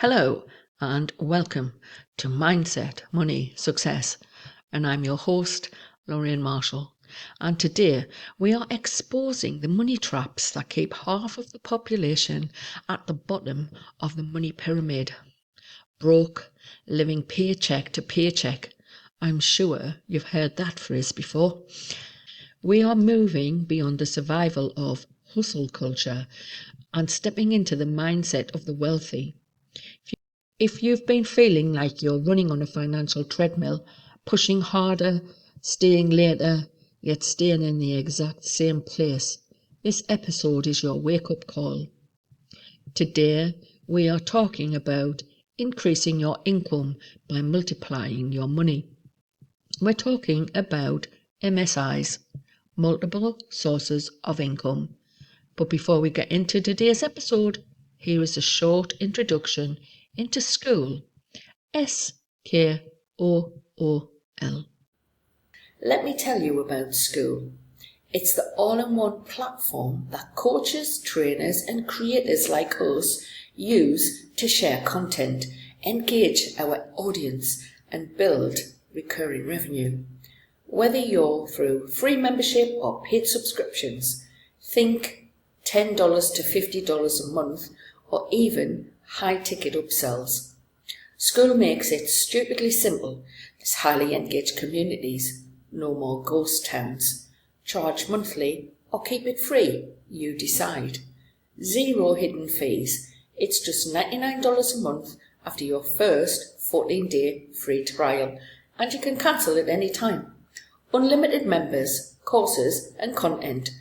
Hello and welcome to Mindset, Money, Success. And I'm your host, Loraine Marshall. And today we are exposing the money traps that keep half of the population at the bottom of the money pyramid. Broke, living paycheck to paycheck. I'm sure you've heard that phrase before. We are moving beyond the survival of hustle culture and stepping into the mindset of the wealthy. If you've been feeling like you're running on a financial treadmill, pushing harder, staying later, yet staying in the exact same place, this episode is your wake-up call. Today, we are talking about increasing your income by multiplying your money. We're talking about MSIs, multiple sources of income. But before we get into today's episode, here is a short introduction into school. SKOOL. Let me tell you about school. It's the all-in-one platform that coaches, trainers and creators like us use to share content, engage our audience and build recurring revenue. Whether you're through free membership or paid subscriptions, think $10 to $50 a month or even high-ticket upsells. School makes it stupidly simple. There's highly engaged communities, no more ghost towns. Charge monthly or keep it free, you decide. Zero hidden fees. It's just $99 a month after your first 14-day free trial, and you can cancel at any time. Unlimited members, courses and content,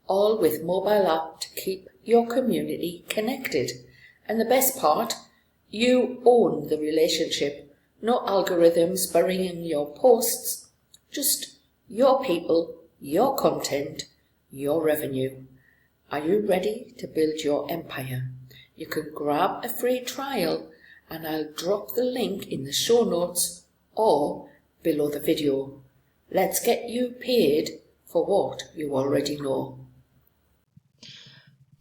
all with mobile app to keep your community connected. And the best part, you own the relationship. No algorithms burying your posts. Just your people, your content, your revenue. Are you ready to build your empire? You can grab a free trial and I'll drop the link in the show notes or below the video. Let's get you paid for what you already know.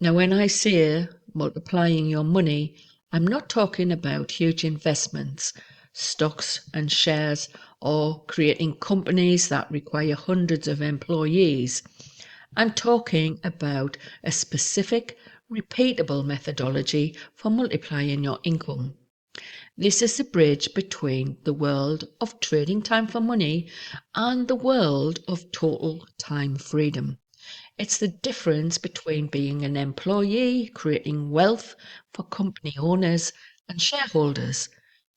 Now, when I say multiplying your money, I'm not talking about huge investments, stocks and shares, or creating companies that require hundreds of employees. I'm talking about a specific, repeatable methodology for multiplying your income. This is the bridge between the world of trading time for money and the world of total time freedom. It's the difference between being an employee, creating wealth for company owners and shareholders,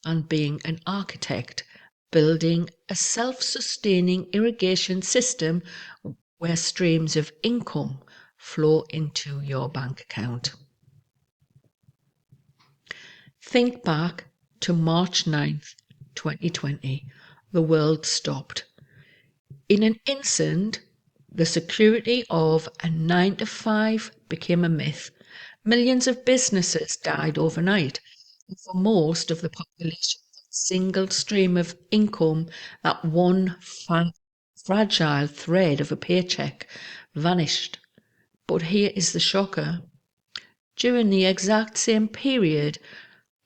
and being an architect, building a self-sustaining irrigation system where streams of income flow into your bank account. Think back to March 9th, 2020. The world stopped. In an instant, the security of a 9-to-5 became a myth. Millions of businesses died overnight. And for most of the population, that single stream of income, that one fragile thread of a paycheck, vanished. But here is the shocker. During the exact same period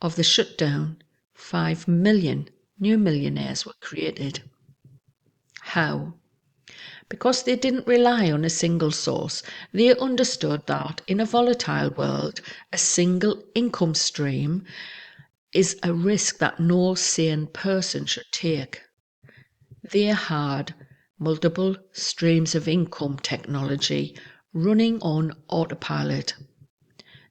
of the shutdown, 5 million new millionaires were created. How? Because they didn't rely on a single source. They understood that in a volatile world, a single income stream is a risk that no sane person should take. They had multiple streams of income technology running on autopilot.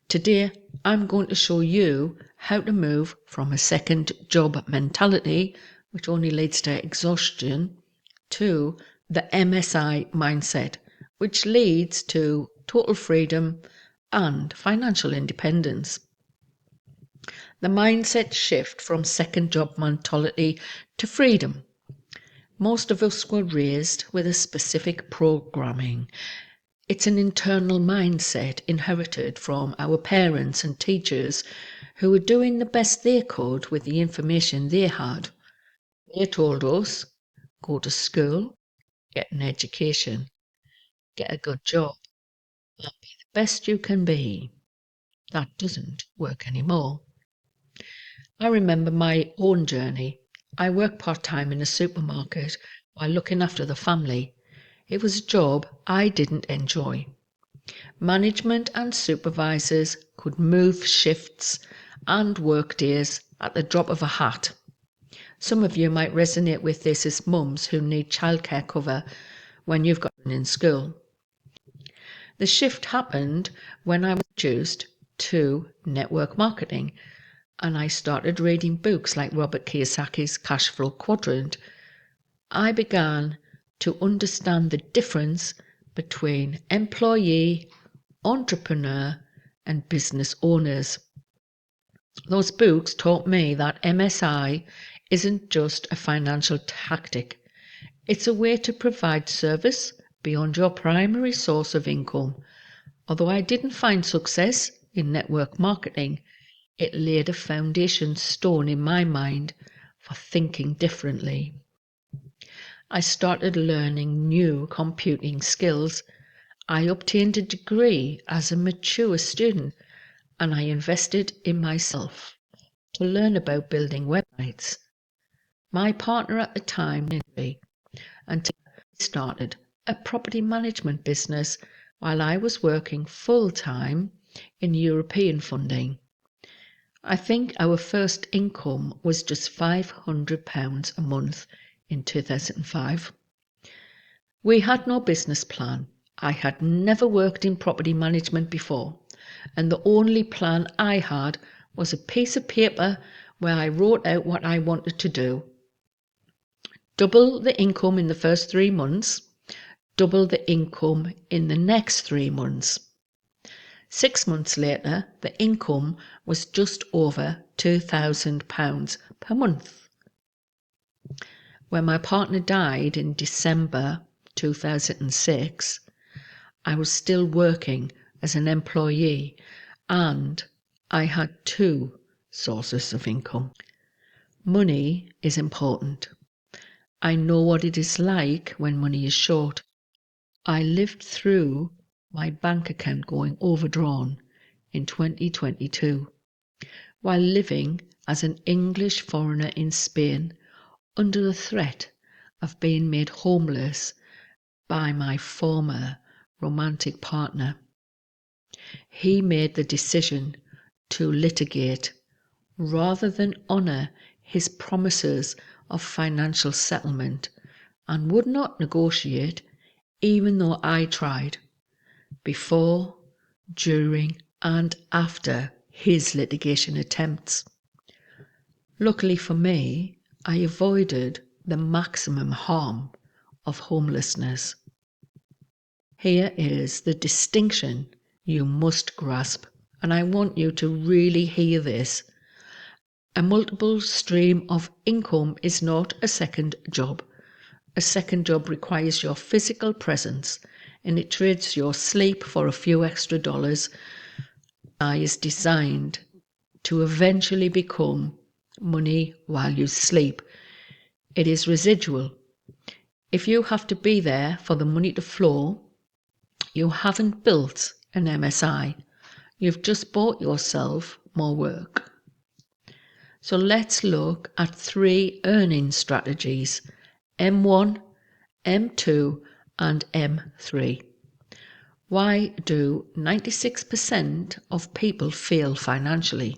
Today, I'm going to show you how to move from a second job mentality, which only leads to exhaustion, to the MSI mindset, which leads to total freedom and financial independence. The mindset shift from second job mentality to freedom. Most of us were raised with a specific programming. It's an internal mindset inherited from our parents and teachers who were doing the best they could with the information they had. They told us, go to school, get an education, get a good job, and be the best you can be. That doesn't work anymore. I remember my own journey. I worked part-time in a supermarket while looking after the family. It was a job I didn't enjoy. Management and supervisors could move shifts and work days at the drop of a hat. Some of you might resonate with this as mums who need childcare cover when you've got them in school. The shift happened when I was introduced to network marketing, and I started reading books like Robert Kiyosaki's Cash Flow Quadrant. I began to understand the difference between employee, entrepreneur, and business owners. Those books taught me that MSI isn't just a financial tactic. It's a way to provide service beyond your primary source of income. Although I didn't find success in network marketing, it laid a foundation stone in my mind for thinking differently. I started learning new computing skills. I obtained a degree as a mature student, and I invested in myself to learn about building websites. My partner at the time, and started a property management business while I was working full-time in European funding. I think our first income was just £500 a month in 2005. We had no business plan. I had never worked in property management before, and the only plan I had was a piece of paper where I wrote out what I wanted to do. Double the income in the first 3 months, double the income in the next 3 months. 6 months later, the income was just over £2,000 per month. When my partner died in December 2006, I was still working as an employee, and I had 2 sources of income. Money is important. I know what it is like when money is short. I lived through my bank account going overdrawn in 2022 while living as an English foreigner in Spain under the threat of being made homeless by my former romantic partner. He made the decision to litigate rather than honour his promises of financial settlement and would not negotiate even though I tried, before, during and after his litigation attempts. Luckily for me, I avoided the maximum harm of homelessness. Here is the distinction you must grasp, and I want you to really hear this. A multiple stream of income is not a second job. A second job requires your physical presence, and it trades your sleep for a few extra dollars. AI is designed to eventually become money while you sleep. It is residual. If you have to be there for the money to flow, you haven't built an MSI. You've just bought yourself more work. So let's look at 3 earning strategies: M1, M2 and M3. Why do 96% of people fail financially?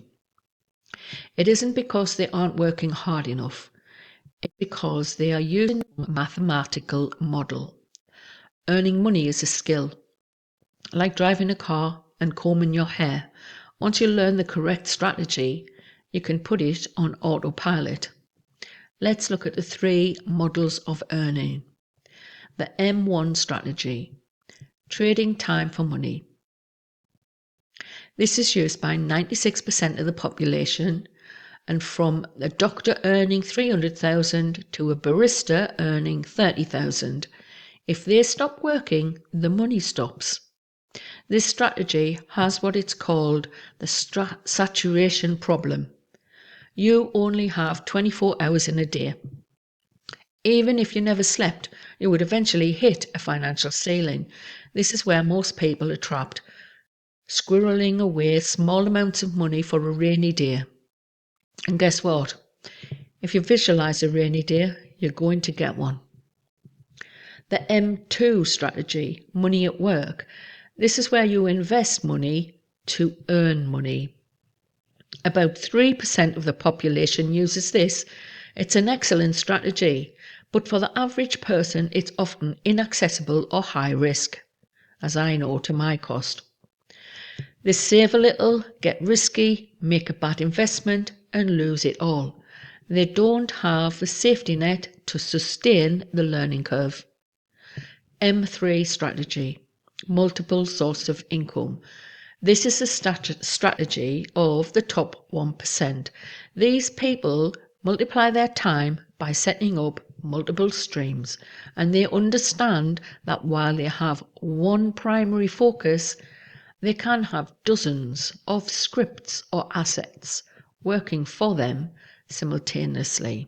It isn't because they aren't working hard enough. It's because they are using a mathematical model. Earning money is a skill, like driving a car and combing your hair. Once you learn the correct strategy, you can put it on autopilot. Let's look at the 3 models of earning. The M1 strategy, trading time for money. This is used by 96% of the population, and from a doctor earning $300,000 to a barista earning $30,000. If they stop working, the money stops. This strategy has what it's called the saturation problem. You only have 24 hours in a day. Even if you never slept, you would eventually hit a financial ceiling. This is where most people are trapped, squirreling away small amounts of money for a rainy day. And guess what? If you visualize a rainy day, you're going to get one. The M2 strategy, money at work. This is where you invest money to earn money. About 3% of the population uses this. It's an excellent strategy, but for the average person, it's often inaccessible or high risk, as I know to my cost. They save a little, get risky, make a bad investment, and lose it all. They don't have the safety net to sustain the learning curve. M3 strategy, multiple sources of income. This is the strategy of the top 1%. These people multiply their time by setting up multiple streams, and they understand that while they have one primary focus, they can have dozens of scripts or assets working for them simultaneously.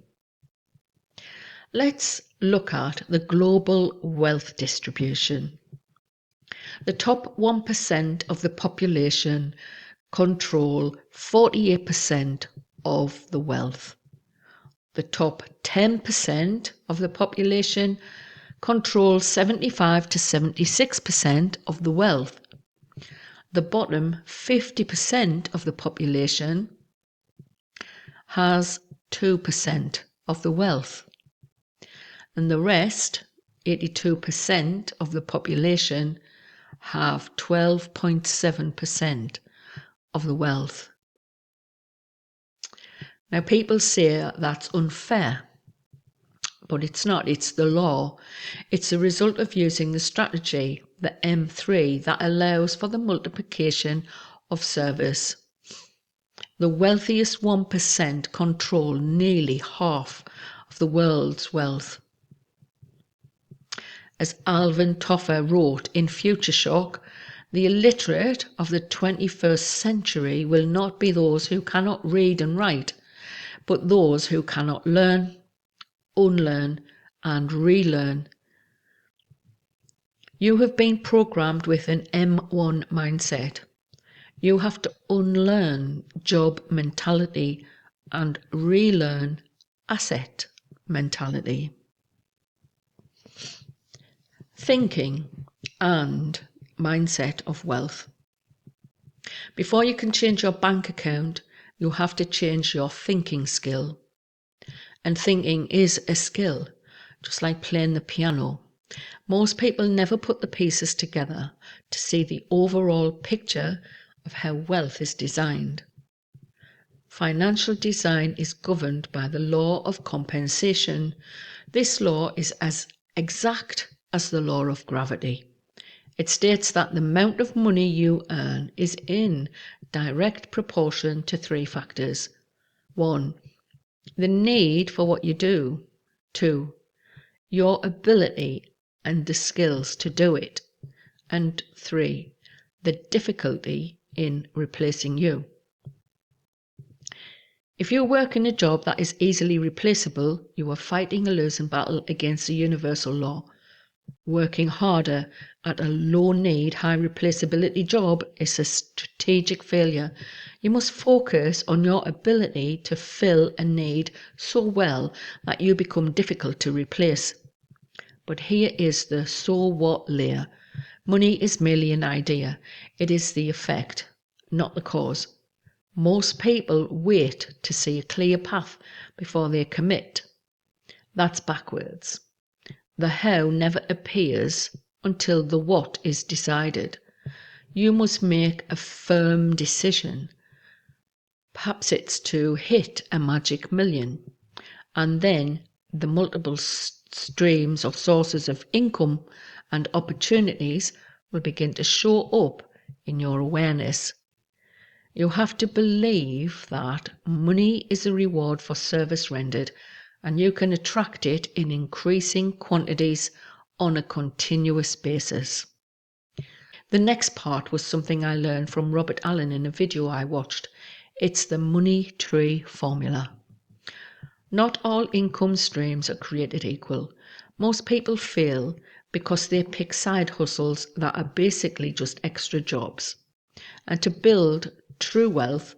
Let's look at the global wealth distribution. The top 1% of the population control 48% of the wealth. The top 10% of the population control 75 to 76% of the wealth. The bottom 50% of the population has 2% of the wealth. And the rest, 82% of the population, have 12.7% of the wealth. Now, people say that's unfair, but it's not. It's the law. It's a result of using the strategy, the M3, that allows for the multiplication of service. The wealthiest 1% control nearly half of the world's wealth. As Alvin Toffler wrote in Future Shock, the illiterate of the 21st century will not be those who cannot read and write, but those who cannot learn, unlearn, and relearn. You have been programmed with an M1 mindset. You have to unlearn job mentality and relearn asset mentality. Thinking and mindset of wealth. Before you can change your bank account, you have to change your thinking skill. And thinking is a skill, just like playing the piano. Most people never put the pieces together to see the overall picture of how wealth is designed. Financial design is governed by the law of compensation. This law is as exact as the law of gravity. It states that the amount of money you earn is in direct proportion to 3 factors. 1. The need for what you do. 2. Your ability and the skills to do it. And 3. The difficulty in replacing you. If you work in a job that is easily replaceable, you are fighting a losing battle against the universal law. Working harder at a low-need, high-replaceability job is a strategic failure. You must focus on your ability to fill a need so well that you become difficult to replace. But here is the so what layer. Money is merely an idea. It is the effect, not the cause. Most people wait to see a clear path before they commit. That's backwards. The how never appears until the what is decided. You must make a firm decision. Perhaps it's to hit a magic million, and then the multiple streams of sources of income and opportunities will begin to show up in your awareness. You have to believe that money is a reward for service rendered, and you can attract it in increasing quantities on a continuous basis. The next part was something I learned from Robert Allen in a video I watched. It's the money tree formula. Not all income streams are created equal. Most people fail because they pick side hustles that are basically just extra jobs. And to build true wealth,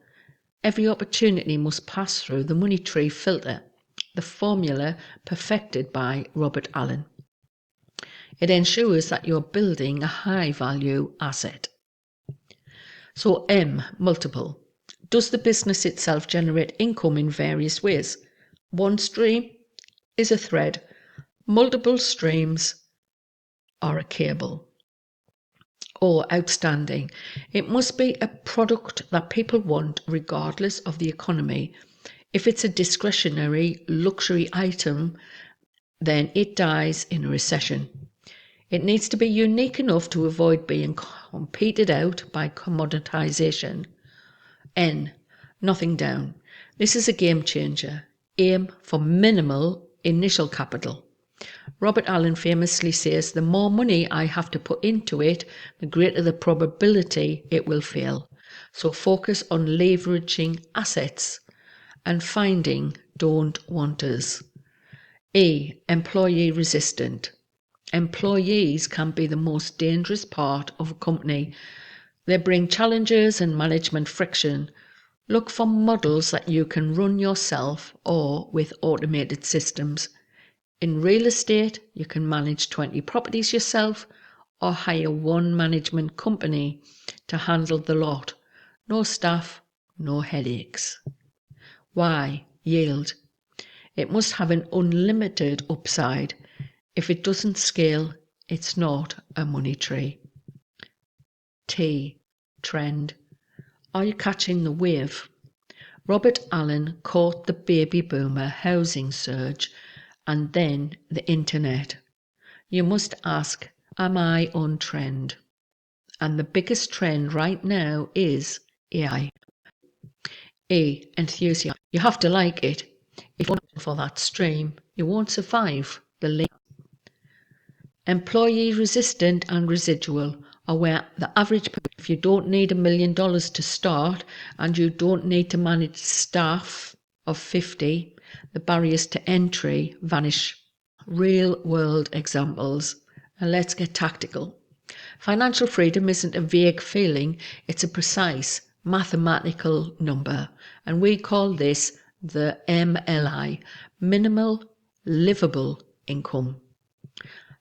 Every opportunity must pass through the money tree filter, the formula perfected by Robert Allen. It ensures that you're building a high-value asset. So M, multiple. Does the business itself generate income in various ways? One stream is a thread. Multiple streams are a cable. Or outstanding. It must be a product that people want regardless of the economy. If it's a discretionary luxury item, then it dies in a recession. It needs to be unique enough to avoid being competed out by commoditization. N, nothing down. This is a game changer. Aim for minimal initial capital. Robert Allen famously says, the more money I have to put into it, the greater the probability it will fail. So focus on leveraging assets and finding don't wanters. E, employee resistant. Employees can be the most dangerous part of a company. They bring challenges and management friction. Look for models that you can run yourself or with automated systems. In real estate, you can manage 20 properties yourself or hire one management company to handle the lot. No staff, no headaches. Y, yield. It must have an unlimited upside. If it doesn't scale, it's not a money tree. T, trend. Are you catching the wave? Robert Allen caught the baby boomer housing surge and then the internet. You must ask, am I on trend? And the biggest trend right now is AI. A, enthusiasm. You have to like it. If you're not for that stream, you won't survive the link. Employee resistant and residual are where the average, if you don't need $1 million to start and you don't need to manage staff of 50, the barriers to entry vanish. Real world examples. And let's get tactical. Financial freedom isn't a vague feeling, it's a precise mathematical number. And we call this the MLI, minimal livable income.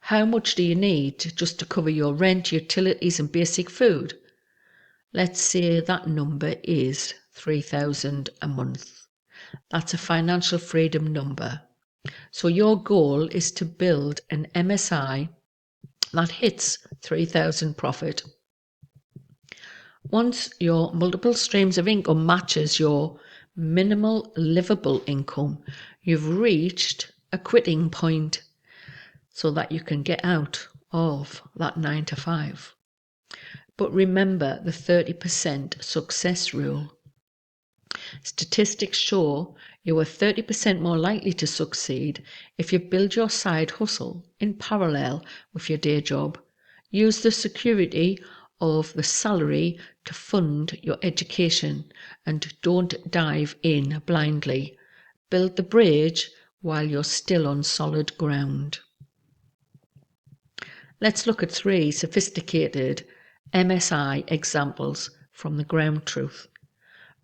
How much do you need just to cover your rent, utilities and basic food? Let's say that number is $3,000 a month. That's a financial freedom number. So your goal is to build an MSI that hits 3,000 profit. Once your multiple streams of income matches your minimal livable income, you've reached a quitting point so that you can get out of that 9 to 5. But remember the 30% success rule. Statistics show you are 30% more likely to succeed if you build your side hustle in parallel with your day job. Use the security of the salary to fund your education and don't dive in blindly. Build the bridge while you're still on solid ground. Let's look at 3 sophisticated MSI examples from the ground truth.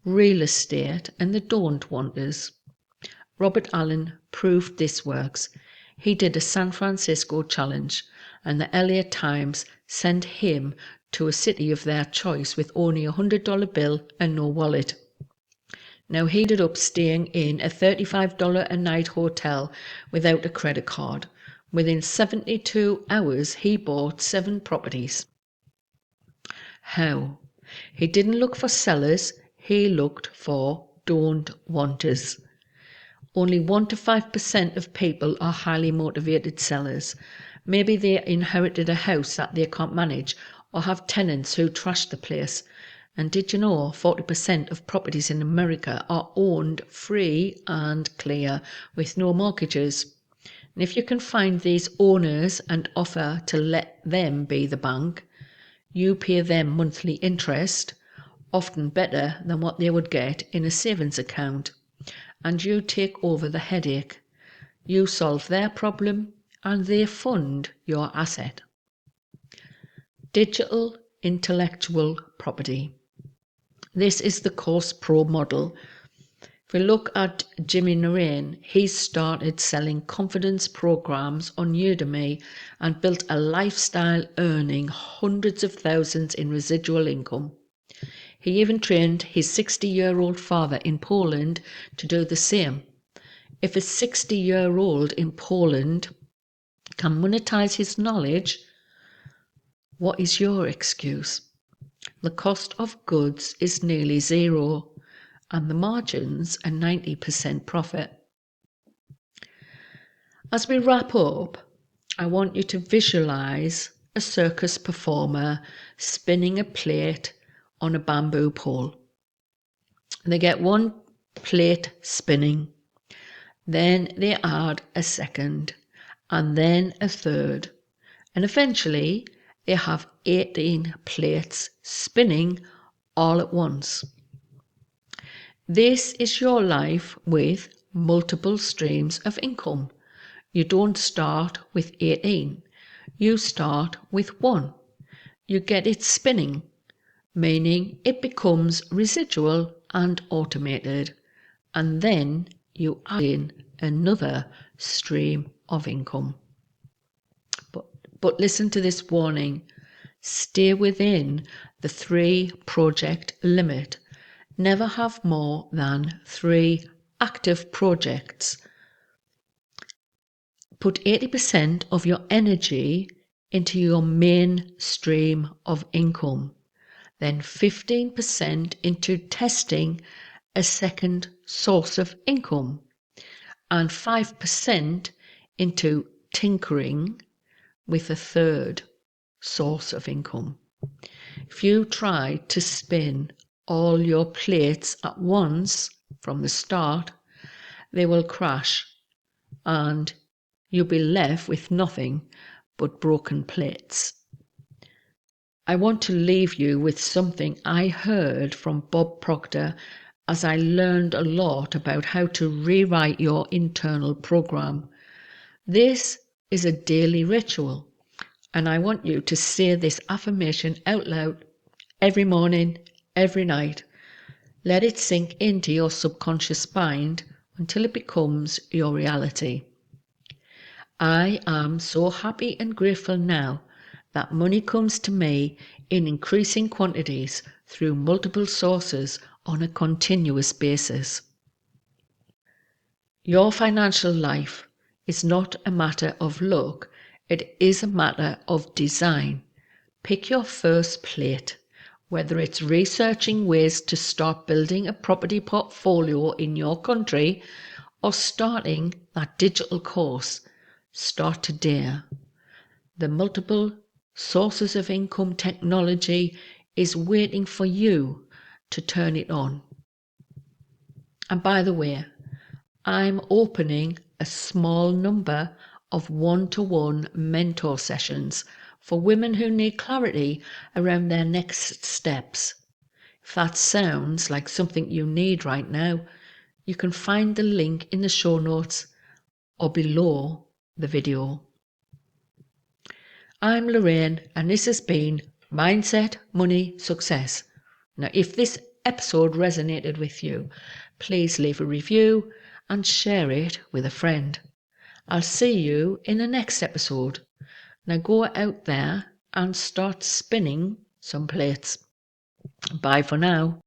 Real estate and the don't wanters. Robert Allen proved this works. He did a San Francisco challenge and the LA Times sent him to a city of their choice with only a $100 bill and no wallet. Now he ended up staying in a $35 a night hotel without a credit card. Within 72 hours, he bought 7 properties. How? He didn't look for sellers, he looked for don't wanters. Only 1 to 5% of people are highly motivated sellers. Maybe they inherited a house that they can't manage or have tenants who trash the place. And did you know 40% of properties in America are owned free and clear with no mortgages? And if you can find these owners and offer to let them be the bank, you pay them monthly interest, often better than what they would get in a savings account, and you take over the headache. You solve their problem and they fund your asset. Digital intellectual property. This is the Course Pro model. If we look at Jimmy Loraine, he started selling confidence programs on Udemy and built a lifestyle earning hundreds of thousands in residual income. He even trained his 60-year-old father in Poland to do the same. If a 60-year-old in Poland can monetize his knowledge, what is your excuse? The cost of goods is nearly zero, and the margins are 90% profit. As we wrap up, I want you to visualize a circus performer spinning a plate on a bamboo pole. They get one plate spinning, then they add a second, and then a third, and eventually they have 18 plates spinning all at once. This is your life with multiple streams of income. You don't start with 18, you start with one. You get it spinning, meaning it becomes residual and automated, and then you add in another stream of income. But listen to this warning. Stay within the 3 project limit. Never have more than 3 active projects. Put 80% of your energy into your main stream of income, then 15% into testing a second source of income, and 5% into tinkering with a third source of income. If you try to spin all your plates at once from the start, they will crash and you'll be left with nothing but broken plates. I want to leave you with something I heard from Bob Proctor as I learned a lot about how to rewrite your internal program. This is a daily ritual, and I want you to say this affirmation out loud every morning, every night. Let it sink into your subconscious mind until it becomes your reality. I am so happy and grateful now that money comes to me in increasing quantities through multiple sources on a continuous basis. Your financial life is not a matter of luck, it is a matter of design. Pick your first plate, whether it's researching ways to start building a property portfolio in your country or starting that digital course. Start today. The multiple sources of income technology is waiting for you to turn it on. And by the way, I'm opening a small number of one-to-one mentor sessions for women who need clarity around their next steps. If that sounds like something you need right now, you can find the link in the show notes or below the video. I'm Loraine, and this has been Mindset, Money, Success. Now, if this episode resonated with you, please leave a review and share it with a friend. I'll see you in the next episode. Now go out there and start spinning some plates. Bye for now.